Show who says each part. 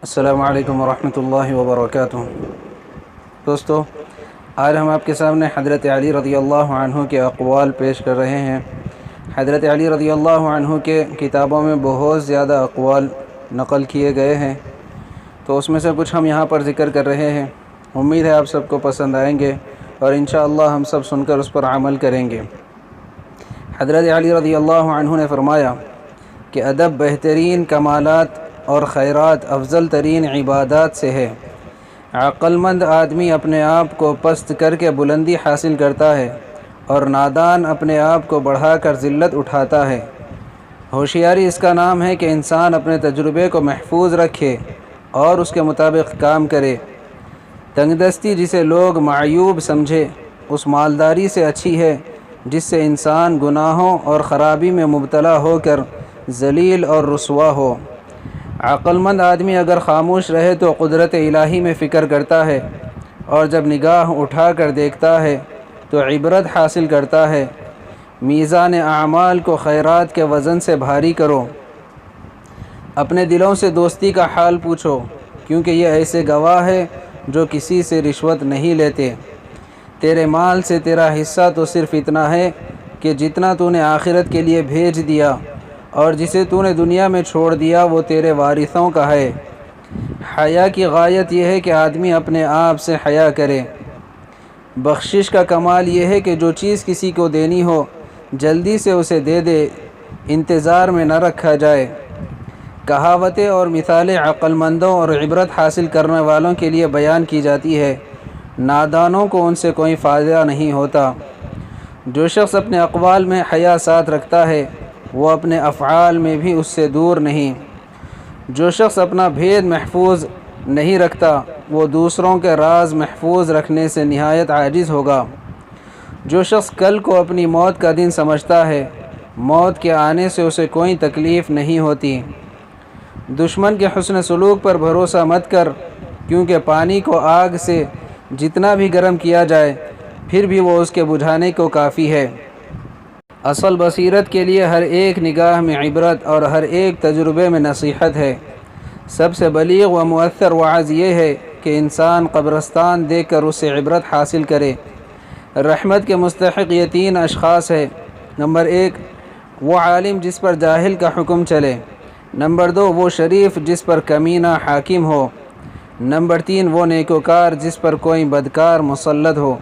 Speaker 1: السلام علیکم ورحمۃ اللہ وبرکاتہ۔ دوستو، آج ہم آپ کے سامنے حضرت علی رضی اللہ عنہ کے اقوال پیش کر رہے ہیں۔ حضرت علی رضی اللہ عنہ کے کتابوں میں بہت زیادہ اقوال نقل کیے گئے ہیں، تو اس میں سے کچھ ہم یہاں پر ذکر کر رہے ہیں۔ امید ہے آپ سب کو پسند آئیں گے اور انشاءاللہ ہم سب سن کر اس پر عمل کریں گے۔ حضرت علی رضی اللہ عنہ نے فرمایا کہ ادب بہترین کمالات اور خیرات افضل ترین عبادات سے ہے۔ عقل مند آدمی اپنے آپ کو پست کر کے بلندی حاصل کرتا ہے اور نادان اپنے آپ کو بڑھا کر ذلت اٹھاتا ہے۔ ہوشیاری اس کا نام ہے کہ انسان اپنے تجربے کو محفوظ رکھے اور اس کے مطابق کام کرے۔ تنگ دستی جسے لوگ معیوب سمجھے اس مالداری سے اچھی ہے جس سے انسان گناہوں اور خرابی میں مبتلا ہو کر ذلیل اور رسوا ہو۔ عقل مند آدمی اگر خاموش رہے تو قدرت الہی میں فکر کرتا ہے، اور جب نگاہ اٹھا کر دیکھتا ہے تو عبرت حاصل کرتا ہے۔ میزان اعمال کو خیرات کے وزن سے بھاری کرو۔ اپنے دلوں سے دوستی کا حال پوچھو، کیونکہ یہ ایسے گواہ ہے جو کسی سے رشوت نہیں لیتے۔ تیرے مال سے تیرا حصہ تو صرف اتنا ہے کہ جتنا تو نے آخرت کے لیے بھیج دیا، اور جسے تو نے دنیا میں چھوڑ دیا وہ تیرے وارثوں کا ہے۔ حیا کی غایت یہ ہے کہ آدمی اپنے آپ سے حیا کرے۔ بخشش کا کمال یہ ہے کہ جو چیز کسی کو دینی ہو جلدی سے اسے دے دے، انتظار میں نہ رکھا جائے۔ کہاوتیں اور مثالیں عقل مندوں اور عبرت حاصل کرنے والوں کے لیے بیان کی جاتی ہے، نادانوں کو ان سے کوئی فائدہ نہیں ہوتا۔ جو شخص اپنے اقوال میں حیا ساتھ رکھتا ہے وہ اپنے افعال میں بھی اس سے دور نہیں۔ جو شخص اپنا بھید محفوظ نہیں رکھتا وہ دوسروں کے راز محفوظ رکھنے سے نہایت عاجز ہوگا۔ جو شخص کل کو اپنی موت کا دن سمجھتا ہے موت کے آنے سے اسے کوئی تکلیف نہیں ہوتی۔ دشمن کے حسن سلوک پر بھروسہ مت کر، کیونکہ پانی کو آگ سے جتنا بھی گرم کیا جائے پھر بھی وہ اس کے بجھانے کو کافی ہے۔ اصل بصیرت کے لیے ہر ایک نگاہ میں عبرت اور ہر ایک تجربے میں نصیحت ہے۔ سب سے بلیغ و مؤثر وعظ یہ ہے کہ انسان قبرستان دیکھ کر اس سے عبرت حاصل کرے۔ رحمت کے مستحق یہ تین اشخاص ہیں۔ نمبر 1، وہ عالم جس پر جاہل کا حکم چلے۔ نمبر 2، وہ شریف جس پر کمینہ حاکم ہو۔ نمبر 3، وہ نیکوکار جس پر کوئی بدکار مسلط ہو۔